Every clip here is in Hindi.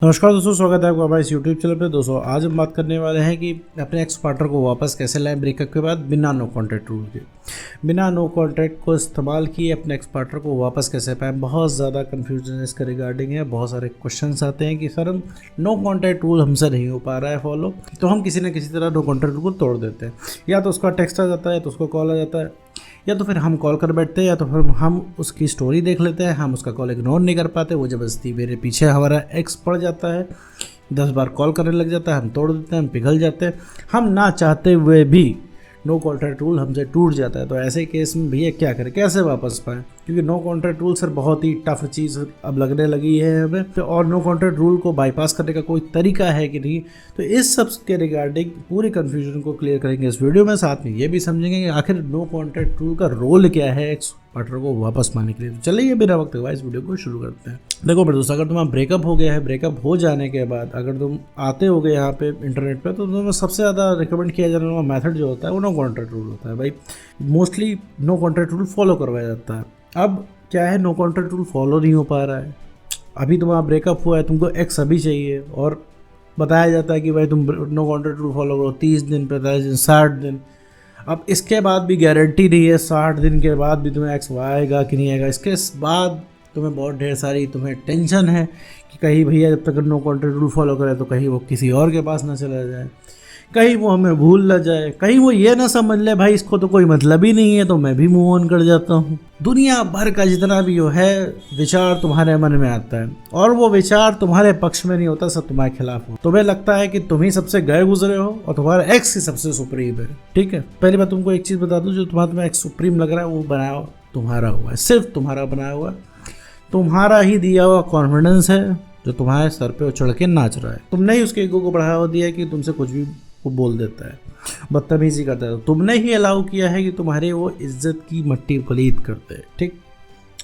नमस्कार दोस्तों, स्वागत है आपका हमारे इस यूट्यूब चैनल पे। दोस्तों आज हम बात करने वाले हैं कि अपने एक्स पार्टनर को वापस कैसे लाएं ब्रेकअप के बाद बिना नो कॉन्टैक्ट रूल के। बिना नो कॉन्टैक्ट को इस्तेमाल किए अपने एक्स पार्टनर को वापस कैसे पाएं। बहुत ज़्यादा कन्फ्यूजन इसके रिगार्डिंग है। बहुत सारे क्वेश्चंस आते हैं कि सर हम नो कॉन्टैक्ट रूल हमसे नहीं हो पा रहा है फॉलो, तो हम किसी न किसी तरह नो कॉन्टैक्ट रूल को तोड़ देते हैं। या तो उसका टेक्स्ट आ जाता है, तो उसको कॉल आ जाता है, या तो फिर हम कॉल कर बैठते हैं, या तो फिर हम उसकी स्टोरी देख लेते हैं। हम उसका कॉल इग्नोर नहीं कर पाते, वो ज़बरदस्ती मेरे पीछे हमारा एक्स पड़ जाता है, 10 बार कॉल करने लग जाता है, हम तोड़ देते हैं, हम पिघल जाते हैं। हम ना चाहते हुए भी नो कॉन्टैक्ट रूल हमसे टूट जाता है। तो ऐसे केस में भैया क्या करें, कैसे वापस पाएँ? क्योंकि नो कॉन्टैक्ट रूल सर बहुत ही टफ चीज़ अब लगने लगी है हमें, तो और नो कॉन्टैक्ट रूल को बाईपास करने का कोई तरीका है कि नहीं, तो इस सब के रिगार्डिंग पूरी कन्फ्यूजन को क्लियर करेंगे इस वीडियो में। साथ में ये भी समझेंगे कि आखिर नो कॉन्टैक्ट रूल का रोल क्या है एक्स पार्टनर को वापस पाने के लिए। तो चलिए बिना वक्त गवाए इस वीडियो को शुरू करते हैं। देखो मेरे दोस्त, अगर तुम्हारा ब्रेकअप हो गया है, ब्रेकअप हो जाने के बाद अगर तुम आते हो गए यहाँ पे इंटरनेट पे, तो तुम्हें सबसे ज़्यादा रिकमेंड किया जाने वाला मेथड जो होता है वो नो कॉन्टैक्ट रूल होता है। भाई mostly no contact rule follow करवाया जाता है। अब क्या है, नो कॉन्टैक्ट रूल फॉलो नहीं हो पा रहा है, अभी तुम्हारा ब्रेकअप हुआ है, तुमको एक्स अभी चाहिए, और बताया जाता है कि भाई तुम नो कॉन्टैक्ट रूल फॉलो करो 30 दिन, 45 दिन, 60 दिन। अब इसके बाद भी गारंटी नहीं है 60 दिन के बाद भी तुम्हें एक्स आएगा कि नहीं आएगा। इसके बाद तुम्हें बहुत ढेर सारी तुम्हें टेंशन है कि कहीं भैया जब तक नो कॉन्टैक्ट रूल फॉलो करे तो कहीं वो किसी और के पास ना चला जाए, कहीं वो हमें भूल ना जाए, कहीं वो ये ना समझ ले भाई इसको तो कोई मतलब ही नहीं है, तो मैं भी मूव ऑन कर जाता हूँ। दुनिया भर का जितना भी वो है विचार तुम्हारे मन में आता है, और वो विचार तुम्हारे पक्ष में नहीं होता, सब तुम्हारे खिलाफ हो। तुम्हें लगता है कि तुम ही सबसे गए गुजरे हो और तुम्हारा एक्स ही सबसे सुप्रीम है। ठीक है, पहले मैं तुमको एक चीज़ बता दूँ, जो तुम्हें एक्स सुप्रीम लग रहा है वो बनाया तुम्हारा हुआ है, सिर्फ तुम्हारा बनाया हुआ, तुम्हारा ही दिया हुआ कॉन्फिडेंस है जो तुम्हारे सर पे उछल के नाच रहा है। तुमने ही उसके ईगो को बढ़ावा दिया है कि तुमसे कुछ भी वो बोल देता है, बदतमीजी करता है। तुमने ही अलाउ किया है कि तुम्हारे वो इज्जत की मट्टी पलीत करते हैं। ठीक,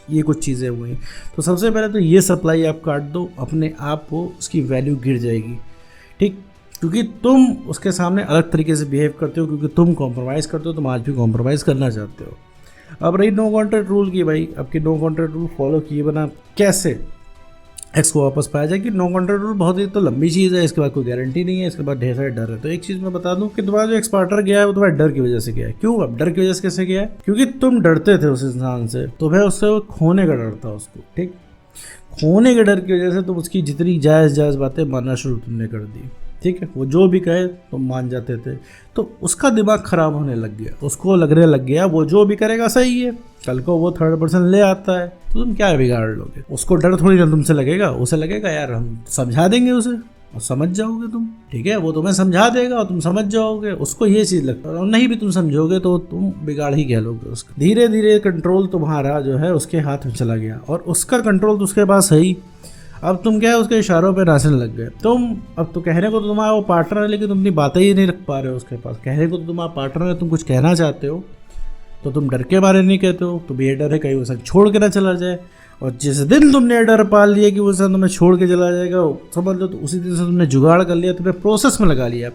ये कुछ चीज़ें हुई। तो सबसे पहले तो ये सप्लाई आप काट दो, अपने आप को उसकी वैल्यू गिर जाएगी। ठीक, क्योंकि तुम उसके सामने अलग तरीके से बिहेव करते हो, क्योंकि तुम कॉम्प्रोमाइज़ करते हो, तुम आज भी कॉम्प्रोमाइज़ करना चाहते हो। अब रही नो कॉन्टैक्ट रूल की, भाई आपकी नो कॉन्टैक्ट रूल फॉलो किए बिना कैसे एक्स को वापस पाया जाए? कि नो कॉन्टैक्ट रूल बहुत ही तो लंबी चीज़ है, इसके बाद कोई गारंटी नहीं है, इसके बाद ढेर सारे डर है। तो एक चीज़ मैं बता दूं कि तुम्हारा जो एक्स पार्टनर गया है वो तुम्हारे डर की वजह से गया है। क्यों? अब डर की वजह से कैसे गया है? क्योंकि तुम डरते थे उस इंसान से, तुम्हें उससे खोने का डर था उसको। ठीक, खोने के डर की वजह से तुम उसकी जितनी जायज़ बातें मानना शुरू तुमने कर दी। ठीक है, वो जो भी कहे तुम मान जाते थे, तो उसका दिमाग खराब होने लग गया, उसको लगने लग गया वो जो भी करेगा सही है। कल को वो थर्ड पर्सन ले आता है तो तुम क्या बिगाड़ लोगे? उसको डर थोड़ी ना तुमसे लगेगा, उसे लगेगा यार हम समझा देंगे उसे और समझ जाओगे तुम। ठीक है, वो तुम्हें समझा देगा और तुम समझ जाओगे, उसको ये चीज़ लगता है। और नहीं भी तुम समझोगे तो तुम बिगाड़ ही कह लोगे उसका। धीरे धीरे कंट्रोल तुम्हारा जो है उसके हाथ में चला गया, और उसका कंट्रोल तो उसके पास है ही। अब तुम क्या है, उसके इशारों पे नाचने लग गए तुम। अब तो कहने को तो तुम्हारा वो पार्टनर है, लेकिन तुम अपनी बातें ही नहीं रख पा रहे हो उसके पास। कहने को तो तुम्हारा पार्टनर है, तुम कुछ कहना चाहते हो तो तुम डर के बारे नहीं कहते हो। तो ये डर है कहीं वो सब छोड़ के ना चला जाए, और जिस दिन तुमने डर पाल लिया कि वो सब तुम्हें छोड़ के चला जाएगा, समझ लो तो उसी दिन से तुमने जुगाड़ कर लिया, तुमने प्रोसेस में लगा लिया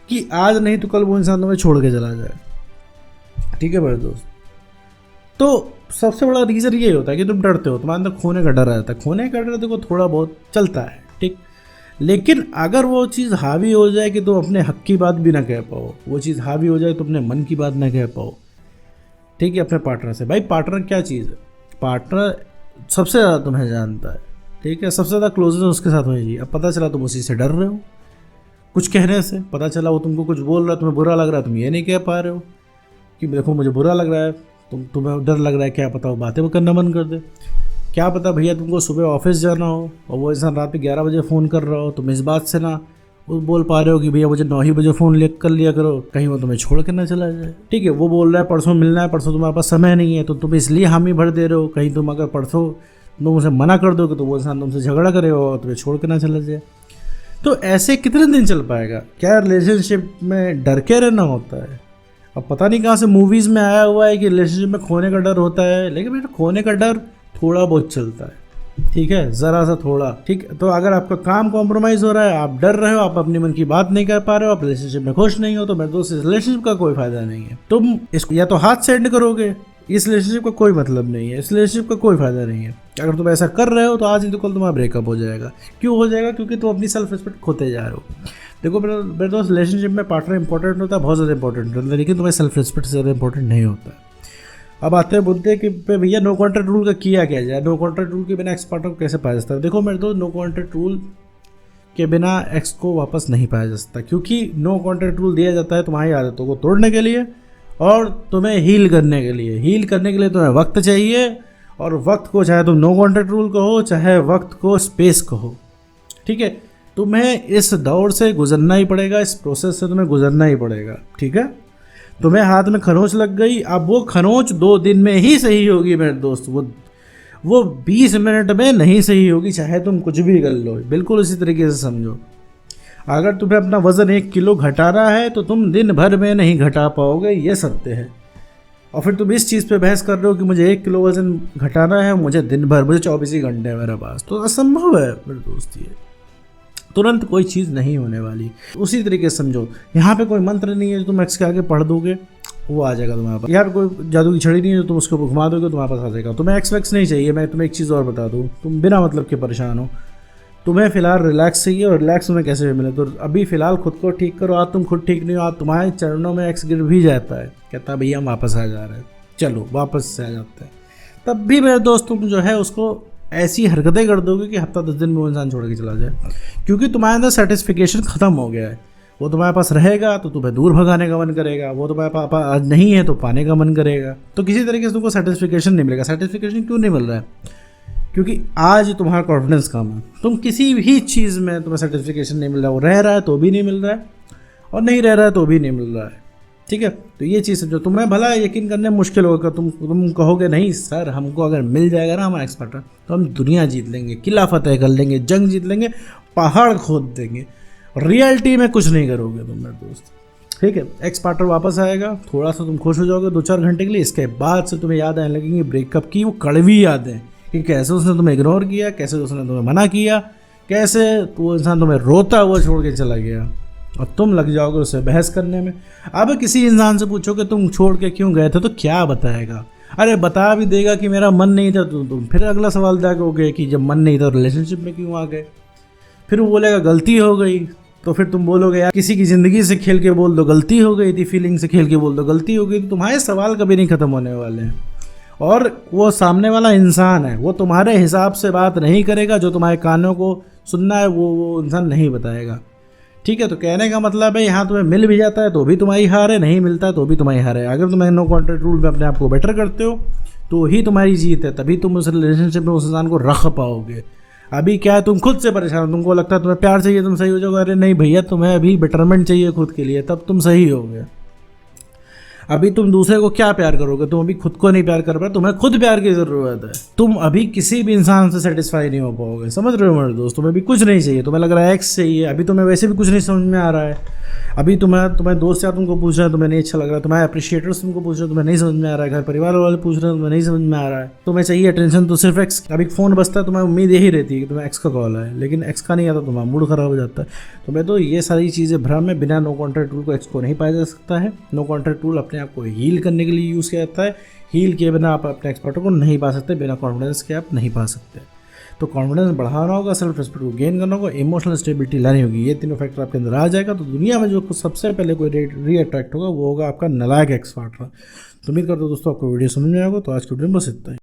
कि आज नहीं तो कल वो इंसान तुम्हें छोड़ के चला जाए। ठीक है मेरे दोस्त, तो सबसे बड़ा रीज़न ये होता है कि तुम डरते हो, तुम्हारे अंदर खोने का डर रहता है। खोने का डर देखो थोड़ा बहुत चलता है, ठीक, लेकिन अगर वो चीज़ हावी हो जाए कि तुम अपने हक की बात भी ना कह पाओ, वो चीज़ हावी हो जाए तो अपने मन की बात ना कह पाओ, ठीक है, अपने पार्टनर से। भाई पार्टनर क्या चीज़ है? पार्टनर सबसे ज़्यादा तुम्हें जानता है। ठीक है, सबसे ज़्यादा क्लोजनेस उसके साथ होनी चाहिए। अब पता चला तुम उसी से डर रहे हो, कुछ कहने से पता चला वो तुमको कुछ बोल रहा है, तुम्हें बुरा लग रहा है, तुम ये नहीं कह पा रहे हो कि देखो मुझे बुरा लग रहा है, तुम्हें डर लग रहा है, क्या पता वो बातें वो करना बंद कर दे। क्या पता भैया तुमको सुबह ऑफिस जाना हो और वो इंसान रात में 11 बजे फ़ोन कर रहा हो, तुम इस बात से ना वो बोल पा रहे हो कि भैया मुझे 9 ही बजे फ़ोन कर लिया करो, कहीं वो तुम्हें छोड़ के ना चला जाए। ठीक है, वो बोल रहा है परसों मिलना है, परसों तुम्हारे पास समय नहीं है, तो तुम इसलिए हामी भर दे रहे हो, कहीं तुम अगर परसों तुम उसे मना कर दोगे तो वो इंसान तुमसे झगड़ा करेगा और तुम्हें छोड़ के ना चला जाए। तो ऐसे कितने दिन चल पाएगा? क्या रिलेशनशिप में डर के रहना होता है? अब पता नहीं कहाँ से मूवीज़ में आया हुआ है कि रिलेशनशिप में खोने का डर होता है, लेकिन बेटा खोने का डर थोड़ा बहुत चलता है। ठीक है, ज़रा सा थोड़ा। ठीक, तो अगर आपका काम कॉम्प्रोमाइज़ हो रहा है, आप डर रहे हो, आप अपनी मन की बात नहीं कर पा रहे हो, आप रिलेशनशिप में खुश नहीं हो, तो मेरे दोस्त इस रिलेशनशिप का कोई फ़ायदा नहीं है। तुम इसको या तो हाथ से एंड करोगे इस रिलेशनशिप का कोई मतलब नहीं है, इस रिलेशनशिप का कोई फ़ायदा नहीं है। अगर तुम ऐसा कर रहे हो तो आज नहीं तो कल तुम्हारा ब्रेकअप हो जाएगा। क्यों हो जाएगा? क्योंकि तुम अपनी सेल्फ रिस्पेक्ट खोते जा रहे हो। देखो मेरे दोस्त, रिलेशनशिप में पार्टनर इंपॉर्टेंट होता है, बहुत ज़्यादा इंपॉर्टेंट होता है, लेकिन तुम्हें सेल्फ रिस्पेक्ट से ज़्यादा इंपॉर्टेंट नहीं होता है। अब आते हैं बोलते हैं कि भैया नो कॉन्ट्रैक्ट रूल का किया क्या जाए, नो कॉन्ट्रैक्ट रूल के बिना एक्स पार्टनर को कैसे पाया जा सकता है। देखो मेरे दोस्त, नो कॉन्ट्रैक्ट रूल के बिना एक्स को वापस नहीं पाया जा सकता, क्योंकि नो कॉन्ट्रैक्ट रूल दिया जाता है तुम्हारी आदतों को तोड़ने के लिए और तुम्हें हील करने के लिए। हील करने के लिए तुम्हें वक्त चाहिए, और वक्त को चाहे तुम नो कॉन्ट्रैक्ट रूल कहो, चाहे वक्त को स्पेस कहो, ठीक है, तुम्हें इस दौर से गुजरना ही पड़ेगा, इस प्रोसेस से तुम्हें गुजरना ही पड़ेगा, ठीक है। तुम्हें हाथ में खरोंच लग गई, अब वो खरोंच 2 दिन में ही सही होगी मेरे दोस्त, वो 20 मिनट में नहीं सही होगी, चाहे तुम कुछ भी कर लो। बिल्कुल इसी तरीके से समझो, अगर तुम्हें अपना वज़न 1 किलो घटाना है तो तुम दिन भर में नहीं घटा पाओगे, ये सत्य है। और फिर तुम इस चीज़ पे बहस कर रहे हो कि मुझे 1 किलो वज़न घटाना है, मुझे दिन भर, मुझे 24 ही घंटे है मेरे पास, तो असंभव है मेरे दोस्त। ये तुरंत कोई चीज़ नहीं होने वाली। उसी तरीके से समझो, यहाँ पे कोई मंत्र नहीं है जो तुम एक्स के आगे पढ़ दोगे वो आ जाएगा तुम्हारे पास। यहाँ पे कोई जादू की छड़ी नहीं है जो तुम उसको घुमा दोगे तुम्हारे पास आ जाएगा। तुम्हें एक्स वैक्स नहीं चाहिए। मैं तुम्हें एक चीज़ और बता दूँ, तुम बिना मतलब के परेशान हो, तुम्हें फ़िलहाल रिलैक्स चाहिए, और रिलैक्स तुम्हें कैसे भी मिले। तो अभी फ़िलहाल खुद को ठीक करो। आज तुम खुद ठीक नहीं हो, आज तुम्हारे चरणों में एक्स गिर भी जाता है, कहता है भैया हम वापस आ जा रहे हैं, चलो वापस से आ जाते हैं, तब भी मेरे दोस्त तुम जो है उसको ऐसी हरकतें कर दोगे कि हफ्ता 10 दिन में वो इंसान छोड़ के चला जाए, क्योंकि तुम्हारे अंदर सेटिस्फिकेशन ख़त्म हो गया है। वो तुम्हारे पास रहेगा तो तुम्हें दूर भगाने का मन करेगा, वो तुम्हारे पास आज नहीं है तो पाने का मन करेगा। तो किसी तरीके से तुमको सेटिस्फिकेशन नहीं मिलेगा। सेटिस्फिकेशन क्यों नहीं मिल रहा है? क्योंकि आज तुम्हारा कॉन्फिडेंस कम है। तुम किसी भी चीज़ में तुम्हें सेटिस्फिकेशन नहीं मिल रहा है, वो रह रहा है तो भी नहीं मिल रहा है, और नहीं रह रहा है तो भी नहीं मिल रहा है, ठीक है। तो ये चीज़ समझो। तुम्हें भला यकीन करने मुश्किल होगा, तुम कहोगे नहीं सर, हमको अगर मिल जाएगा ना हमारा एक्स पार्टनर तो हम दुनिया जीत लेंगे, किला फतेह कर लेंगे, जंग जीत लेंगे, पहाड़ खोद देंगे। रियलिटी में कुछ नहीं करोगे तुम मेरे दोस्त, ठीक है। एक्स पार्टनर वापस आएगा, थोड़ा सा तुम खुश हो जाओगे 2-4 घंटे के लिए, इसके बाद से तुम्हें याद आने लगेंगी ब्रेकअप की वो कड़वी यादें, कि कैसे उसने तुम्हें इग्नोर किया, कैसे उसने तुम्हें मना किया, कैसे वो इंसान तुम्हें रोता हुआ छोड़ के चला गया, और तुम लग जाओगे उससे बहस करने में। अब किसी इंसान से पूछो कि तुम छोड़ के क्यों गए थे, तो क्या बताएगा? अरे बता भी देगा कि मेरा मन नहीं था, तो तुम फिर अगला सवाल दागोगे कि जब मन नहीं था रिलेशनशिप में क्यों आ गए। फिर वो बोलेगा गलती हो गई, तो फिर तुम बोलोगे यार किसी की ज़िंदगी से खेल के बोल दो गलती हो गई थी, फीलिंग से खेल के बोल दो गलती हो गई। तो तुम्हारे सवाल कभी नहीं ख़त्म होने वाले हैं, और वो सामने वाला इंसान है, वो तुम्हारे हिसाब से बात नहीं करेगा। जो तुम्हारे कानों को सुनना है वो इंसान नहीं बताएगा, ठीक है। तो कहने का मतलब है यहाँ तुम्हें मिल भी जाता है तो भी तुम्हारी हार है, नहीं मिलता है तो भी तुम्हारी हार है। अगर तुम नो कॉन्ट्रैक्ट रूल में अपने आप को बेटर करते हो तो ही तुम्हारी जीत है, तभी तुम उस रिलेशनशिप में उस इंसान को रख पाओगे। अभी क्या है, तुम खुद से परेशान हो, तुमको लगता है तुम्हें प्यार चाहिए, तुम सही हो जाओगे। अरे नहीं भैया, तुम्हें अभी बेटरमेंट चाहिए खुद के लिए, तब तुम सही होगे। अभी तुम दूसरे को क्या प्यार करोगे? तुम अभी खुद को नहीं प्यार कर पाए, तुम्हें खुद प्यार की ज़रूरत है। तुम अभी किसी भी इंसान से सेटिस्फाई नहीं हो पाओगे, समझ रहे हो मेरे दोस्त। तुम्हें अभी कुछ नहीं चाहिए, तुम्हें लग रहा है एक्स चाहिए, अभी तुम्हें वैसे भी कुछ नहीं समझ में आ रहा है। अभी तुम्हारे दोस्त यार तुमको पूछ रहे हैं, तुम्हें नहीं अच्छा लग रहा है, तुम्हारे अप्रिशिएटर्स तुमको पूछ रहे हैं, तुम्हें नहीं समझ में आ रहा है, घर परिवार वाले पूछ रहे हैं, तुम्हें नहीं समझ में आ रहा है। तुम्हें चाहिए अटेंशन तो सिर्फ एक्स। अभी फ़ोन बजता है, तुम्हें उम्मीद यही रहती है कि तुम्हें एक्स का कॉल है, लेकिन एक्स का नहीं आता, तुम्हारा मूड ख़राब हो जाता है। तो मैं तो ये सारी चीज़ें भ्रम है। बिना नो कॉन्ट्रैक्ट रूल को एक्स को नहीं पाया जा सकता है। नो कॉन्ट्रैक्ट रूल अपने आप को हील करने के लिए यूज़ किया जाता है। हील किए बिना आप अपने एक्स पार्टनर को नहीं पा सकते, बिना कॉन्फिडेंस के आप नहीं पा सकते। तो कॉन्फिडेंस बढ़ाना होगा, सेल्फ रिस्पेक्ट को गेन करना होगा, इमोशनल स्टेबिलिटी लानी होगी। ये तीनों फैक्टर आपके अंदर आ जाएगा तो दुनिया में जो सबसे पहले कोई री अट्रैक्ट होगा वो होगा आपका नालायक एक्स पार्टनर। तो उम्मीद करता हूँ दोस्तों आपको वीडियो समझ में आएगा। तो आज की वीडियो में बस इतना ही।